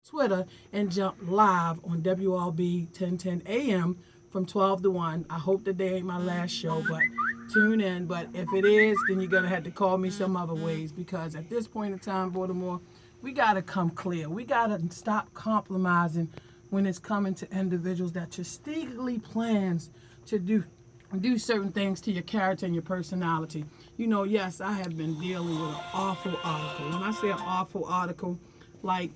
Twitter and jump live on WRB 1010 AM from 12 to 1. I hope that day ain't my last show, but tune in. But if it is, then you're going to have to call me some other ways because at this point in time, Baltimore, we got to come clear. We got to stop compromising when it's coming to individuals that strategically plans to do certain things to your character and your personality. Yes, I have been dealing with an awful article. When I say an awful article, like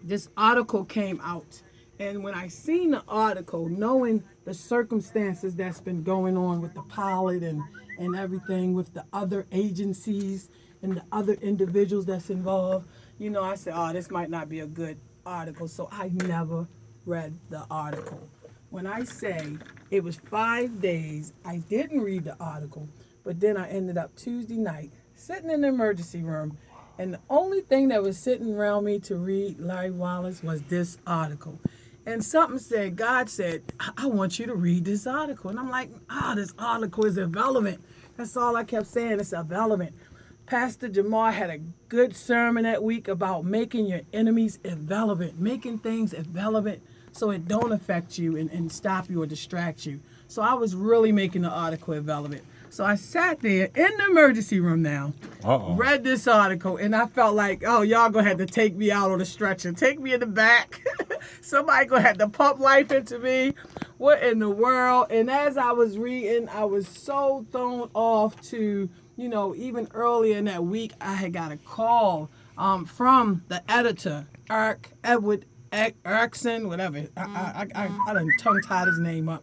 this article came out. And when I seen the article, knowing the circumstances that's been going on with the pilot and everything with the other agencies and the other individuals that's involved, I said, oh, this might not be a good article. So I never read the article. When I say it was 5 days, I didn't read the article, but then I ended up Tuesday night sitting in the emergency room, and the only thing that was sitting around me to read, Larry Wallace, was this article. And something said, God said, I want you to read this article. And I'm like, this article is irrelevant. That's all I kept saying, it's irrelevant. Pastor Jamar had a good sermon that week about making your enemies irrelevant, making things irrelevant so it don't affect you and stop you or distract you. So I was really making the article irrelevant. So I sat there in the emergency room now, read this article, and I felt like, oh, y'all gonna have to take me out on a stretcher, take me in the back. Somebody gonna have to pump life into me. What in the world? And as I was reading, I was so thrown off to, even earlier in that week, I had got a call from the editor, Edward Erickson, whatever. I done tongue-tied his name up.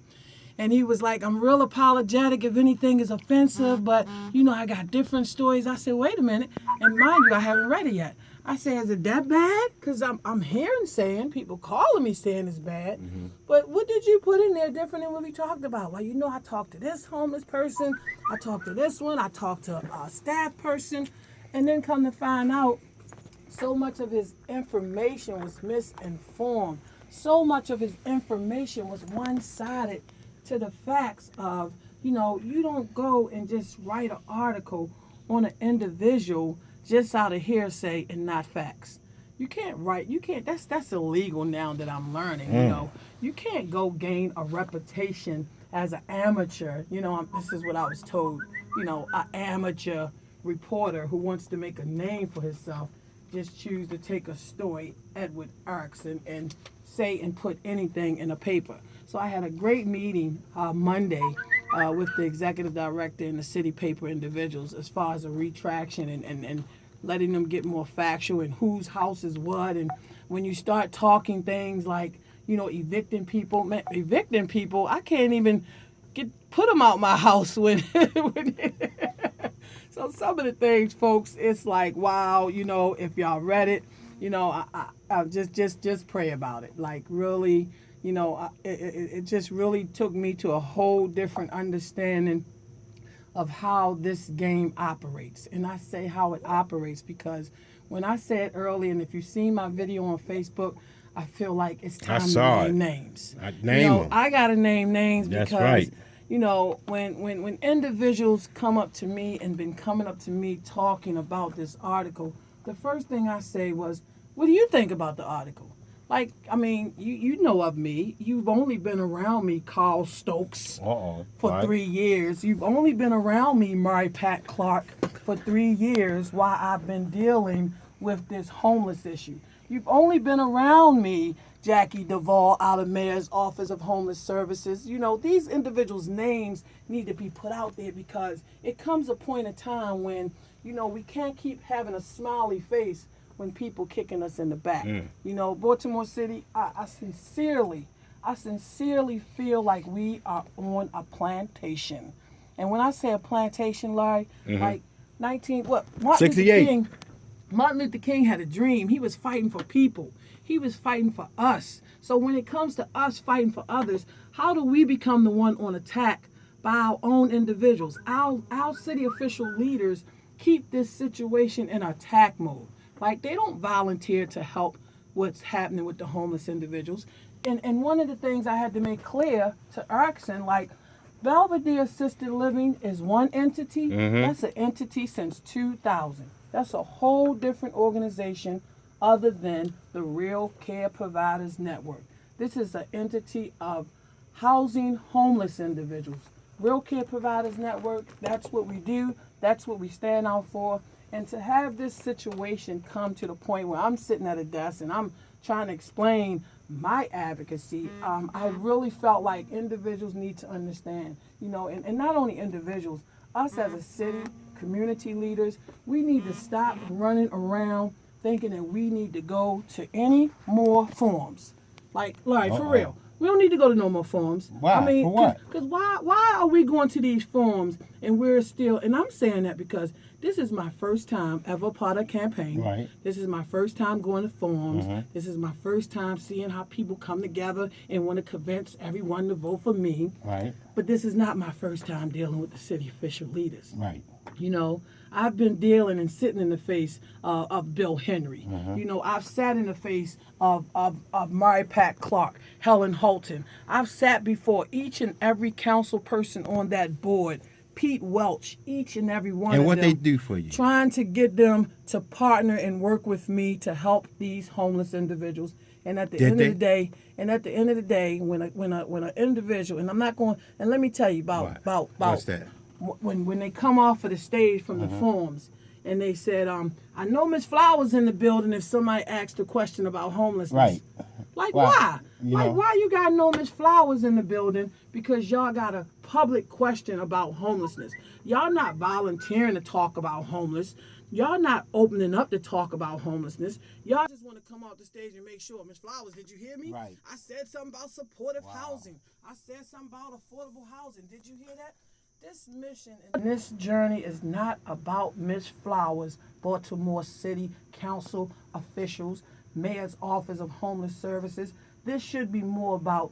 And he was like, I'm real apologetic if anything is offensive, but, I got different stories. I said, wait a minute. And mind you, I haven't read it yet. I said, is it that bad? Because I'm hearing people calling me saying it's bad. Mm-hmm. But what did you put in there different than what we talked about? Well, I talked to this homeless person. I talked to this one. I talked to a staff person. And then come to find out, so much of his information was misinformed. So much of his information was one-sided to the facts of, you don't go and just write an article on an individual just out of hearsay and not facts. You can't, that's illegal now that I'm learning, You can't go gain a reputation as an amateur. This is what I was told, an amateur reporter who wants to make a name for himself just choose to take a story, Edward Erickson, and say and put anything in a paper. So I had a great meeting Monday with the executive director and the city paper individuals as far as a retraction and letting them get more factual and whose house is what. And when you start talking things like, evicting people, I can't even put them out my house when So some of the things, folks, it's like, wow, if y'all read it, I just pray about it. Like, really, it just really took me to a whole different understanding of how this game operates. And I say how it operates because when I said earlier, and if you've seen my video on Facebook, I feel like it's time to name names. I got to name names because, right. When individuals come up to me and been coming up to me talking about this article, the first thing I say was, what do you think about the article? Like, I mean, you know of me. You've only been around me, Carl Stokes, for 3 years. You've only been around me, Mary Pat Clark, for 3 years while I've been dealing with this homeless issue. You've only been around me, Jackie Duvall, out of Mayor's Office of Homeless Services. These individuals' names need to be put out there because it comes a point in time when, we can't keep having a smiley face when people kicking us in the back. Baltimore City, I sincerely feel like we are on a plantation. And when I say a plantation, Larry, like Martin 68. Martin Luther King had a dream. He was fighting for people. He was fighting for us. So when it comes to us fighting for others, how do we become the one on attack by our own individuals? Our city official leaders keep this situation in attack mode. Like, they don't volunteer to help what's happening with the homeless individuals. And one of the things I had to make clear to Erickson, like, Belvedere Assisted Living is one entity. That's an entity since 2000. That's a whole different organization other than the Real Care Providers Network. This is an entity of housing homeless individuals. Real Care Providers Network, that's what we do, that's what we stand out for. And to have this situation come to the point where I'm sitting at a desk and I'm trying to explain my advocacy, I really felt like individuals need to understand, and not only individuals, us as a city, community leaders, we need to stop running around thinking that we need to go to any more forums. Like for real. We don't need to go to no more forums. Why? I mean, for what? Because why are we going to these forums and we're still, and I'm saying that because this is my first time ever part of a campaign. Right. This is my first time going to forums. This is my first time seeing how people come together and want to convince everyone to vote for me. Right. But this is not my first time dealing with the city official leaders. Right. I've been dealing and sitting in the face of Bill Henry. I've sat in the face of Mary Pat Clark, Helen Holton. I've sat before each and every council person on that board, Pete Welch, each and every one of them. And what they do for you? Trying to get them to partner and work with me to help these homeless individuals. And at the end of the day, when an individual, and I'm not going, and let me tell you about What's that? When they come off of the stage from the forums, and they said, I know Miss Flowers in the building if somebody asked a question about homelessness. Right. Like, why? Why you got no Miss Flowers in the building? Because y'all got a public question about homelessness. Y'all not volunteering to talk about homeless. Y'all not opening up to talk about homelessness. Y'all just want to come off the stage and make sure, Miss Flowers, did you hear me? Right. I said something about supportive housing. I said something about affordable housing. Did you hear that? This mission and this journey is not about Miss Flowers, Baltimore City Council officials, Mayor's Office of Homeless Services. This should be more about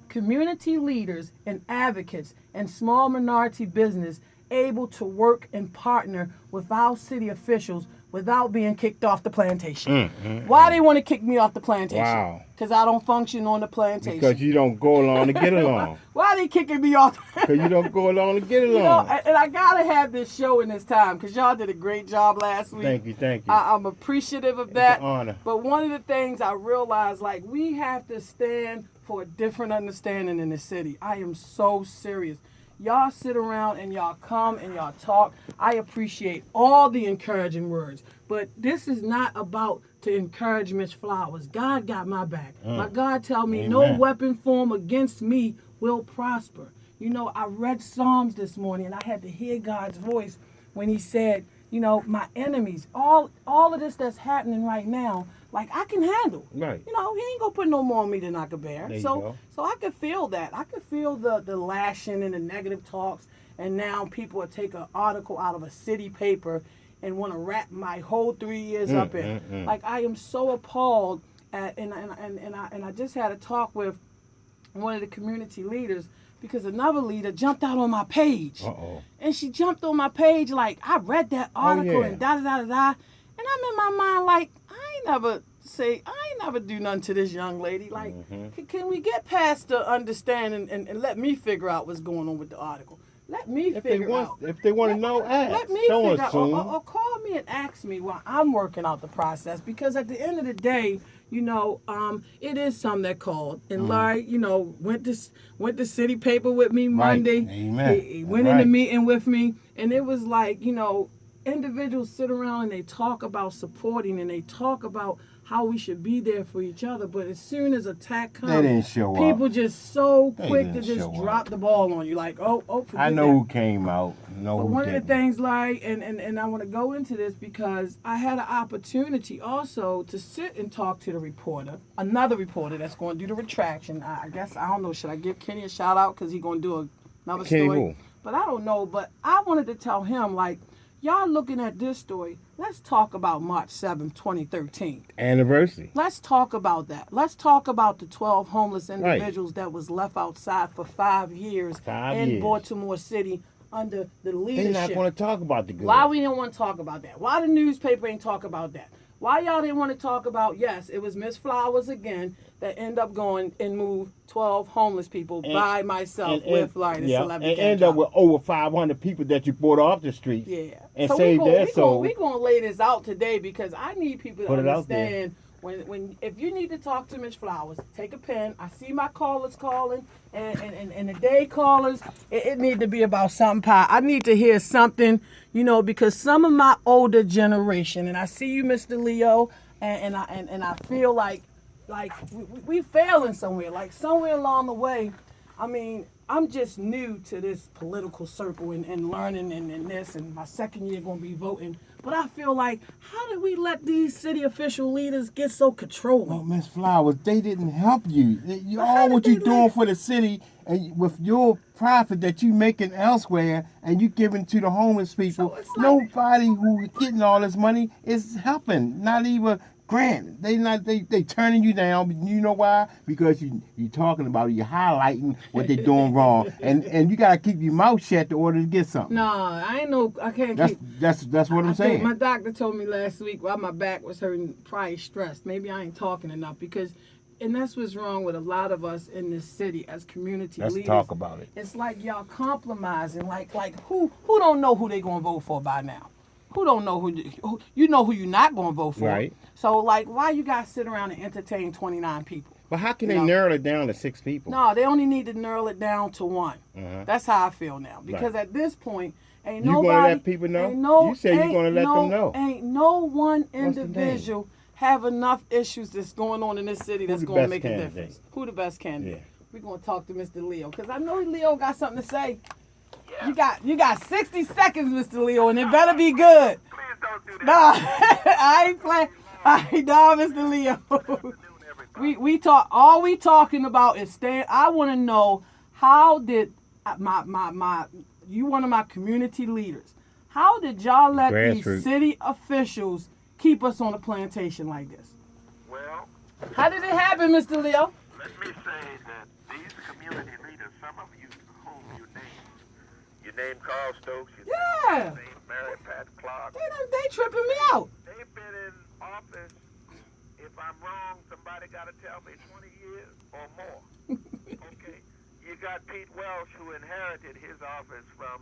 community leaders and advocates and small minority business able to work and partner with our city officials without being kicked off the plantation. Why they want to kick me off the plantation? Wow. Because I don't function on the plantation. Because you don't go along to get along. Why they kicking me off? Because you don't go along to get along. And I gotta have this show in this time because y'all did a great job last week. Thank you. I'm appreciative of that. It's an honor. But one of the things I realized, we have to stand for a different understanding in the city. I am so serious. Y'all sit around and y'all come and y'all talk. I appreciate all the encouraging words. But this is not about to encourage Miss Flowers. God got my back. My God tell me, no weapon formed against me will prosper. I read Psalms this morning and I had to hear God's voice when he said, my enemies, all of this that's happening right now, I can handle. Right. He ain't gonna put no more on me than I could bear. So I could feel that. I could feel the lashing and the negative talks. And now people will take an article out of a city paper and want to wrap my whole 3 years up in. I am so appalled at, and I just had a talk with one of the community leaders because another leader jumped out on my page. And she jumped on my page I read that article and da-da-da-da-da. And I'm in my mind I ain't never do nothing to this young lady. Can we get past the understanding and let me figure out what's going on with the article? Let me figure out. If they want to know, ask. Let me Don't figure assume. out. Or call me and ask me while I'm working out the process. Because at the end of the day, it is some that called. And Larry, went to city paper with me Monday. Right. Amen. He went in the meeting with me. And it was individuals sit around and they talk about supporting and they talk about how we should be there for each other, but as soon as attack comes, they didn't show people up. Just so quick to just drop the ball on you, I know who came out. But one of the things, Larry, and I want to go into this because I had an opportunity also to sit and talk to the reporter, another reporter that's going to do the retraction. I guess, I don't know, should I give Kenny a shout out because he's going to do another story? Who? But I don't know, but I wanted to tell him, y'all looking at this story, let's talk about March 7th, 2013. Anniversary. Let's talk about that. Let's talk about the 12 homeless individuals that was left outside for 5 years in Baltimore City under the leadership. They're not going to talk about the good. Why we don't want to talk about that? Why the newspaper ain't talk about that? Why y'all didn't want to talk about, yes, it was Miss Flowers again that ended up going and moved 12 homeless people by myself with like a celebrity. And end up with over 500 people that you brought off the streets. Yeah. And so saved their soul. We're going to lay this out today because I need people to Put understand when if you need to talk to Miss Flowers, take a pen. I see my callers calling and the day callers, it need to be about something pie. I need to hear something, because some of my older generation, and I see you, Mr. Leo, and I feel like we failing somewhere, like somewhere along the way. I mean, I'm just new to this political circle and learning and this, and my second year going to be voting. But I feel like, how did we let these city official leaders get so controlling? Well, Miss Flowers, they didn't help you. All what you're doing for the city and with your profit that you making elsewhere and you giving to the homeless people, So nobody who getting all this money is helping. Not even grant. They turning you down. You know why? Because you talking about it, you're highlighting what they're doing wrong, and you gotta keep your mouth shut in order to get something. No, I ain't no. I can't. That's what I'm saying. My doctor told me last week while my back was hurting, probably stressed. Maybe I ain't talking enough because. And that's what's wrong with a lot of us in this city as community leaders. Let's talk about it. It's like y'all compromising. Like who don't know who they gonna vote for by now? Who don't know who you know who you're not gonna vote for? Right. So why you guys sit around and entertain 29 people? But how can they narrow it down to 6 people? No, they only need to narrow it down to 1. That's how I feel now. Because at this point, ain't nobody. You gonna let people know? You say you're gonna let them know. Ain't no one individual have enough issues that's going on in this city that's going to make a difference. Who the best candidate? Yeah. We're going to talk to Mr. Leo because I know Leo got something to say. Yeah. You got 60 seconds, Mr. Leo, and it better be good. Please don't do that. No, I ain't playing. No, Mr. Leo. we talk. All we talking about is stand. I want to know how did you one of my community leaders? How did y'all let these city officials keep us on a plantation like this? Well, how did it happen, Mr. Leo? Let me say that these community leaders, some of you whom you name Carl Stokes, you name Mary Pat Clark. They tripping me out. They've been in office, if I'm wrong, somebody got to tell me 20 years or more. Okay? You got Pete Welsh, who inherited his office from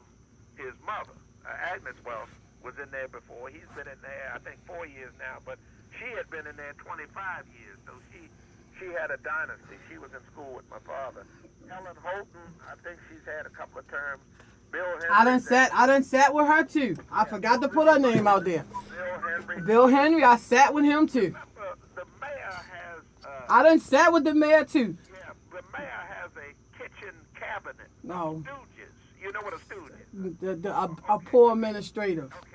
his mother, Agnes Welsh. Was in there before. He's been in there, I think, 4 years now, but she had been in there 25 years, so she had a dynasty. She was in school with my father. Helen Holton, I think she's had a couple of terms. Bill Henry. I done sat with her too. I forgot to put her name out there. Bill Henry, I sat with him too. The mayor has. I done sat with the mayor too. Yeah, the mayor has a kitchen cabinet. No. Stooges. You know what a stooge is? A poor administrator. Okay.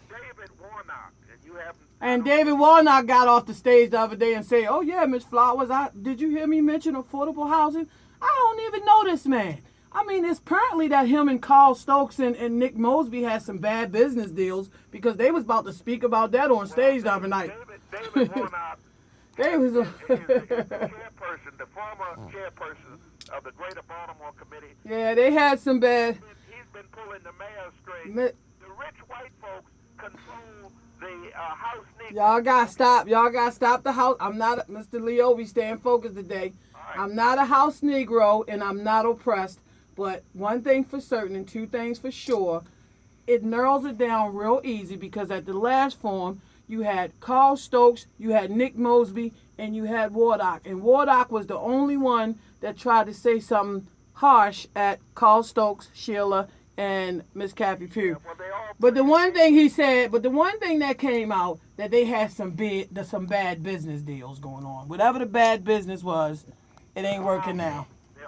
David Warnock, and you have. And David Warnock got off the stage the other day and said, "Oh yeah, Miss Flowers, did you hear me mention affordable housing? I don't even know this man. I mean, it's apparently that him and Carl Stokes and Nick Mosby had some bad business deals because they was about to speak about that on stage the other night." David Warnock. They was the chairperson, the former chairperson of the Greater Baltimore Committee. Yeah, they had some bad. He's been pulling the mayor's string. The rich white folks control the House Negro. Y'all gotta stop the house. I'm not Mr. Leo. We staying focused today. Right. I'm not a House Negro and I'm not oppressed. But one thing for certain and two things for sure, it narrows it down real easy because at the last forum, you had Carl Stokes, you had Nick Mosby, and you had Warnock. And Warnock was the only one that tried to say something harsh at Carl Stokes, Sheila, and Miss Kathy Pugh. But the one thing he said, the one thing that came out, that they had some bad business deals going on. Whatever the bad business was, it ain't working now. They're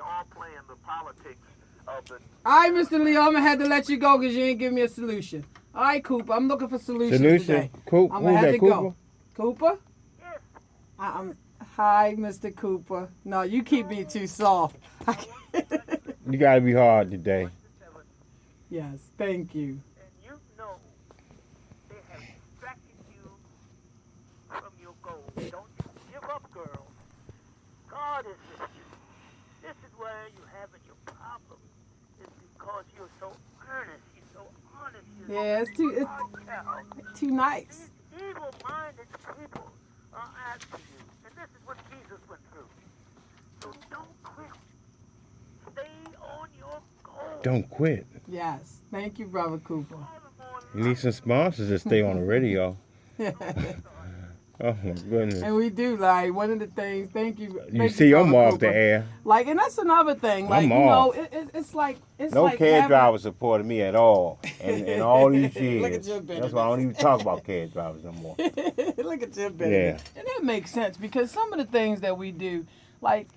all playing the politics of the... All right, Mr. Leo, I'm going to have to let you go because you ain't give me a solution. All right, Cooper, I'm looking for solutions today. Cooper? I'm going to have to Cooper? go. Cooper? Yes. Hi, Mr. Cooper. No, you keep me too soft. You got to be hard today. Yes, thank you. And you know they have distracted you from your goal. Don't you give up, girl. God is with you. This is where you're having your problem. It's because you're so earnest. You're so honest. Yeah, it's too nice. feeble-minded people are after you. And this is what Jesus went through. So don't quit. Stay on your goal. Don't quit. Yes. Thank you, Brother Cooper. You need some sponsors to stay on the radio. Oh my goodness. And we do, like, one of the things, thank you. You see, I'm off the air. Like, and that's another thing. Like, I'm you know, off. it's like, it's No like cab having- driver supported me at all. And all these years. Look at your business. That's why I don't even talk about cab drivers no more. Look at your business. Yeah. And that makes sense because some of the things that we do, like,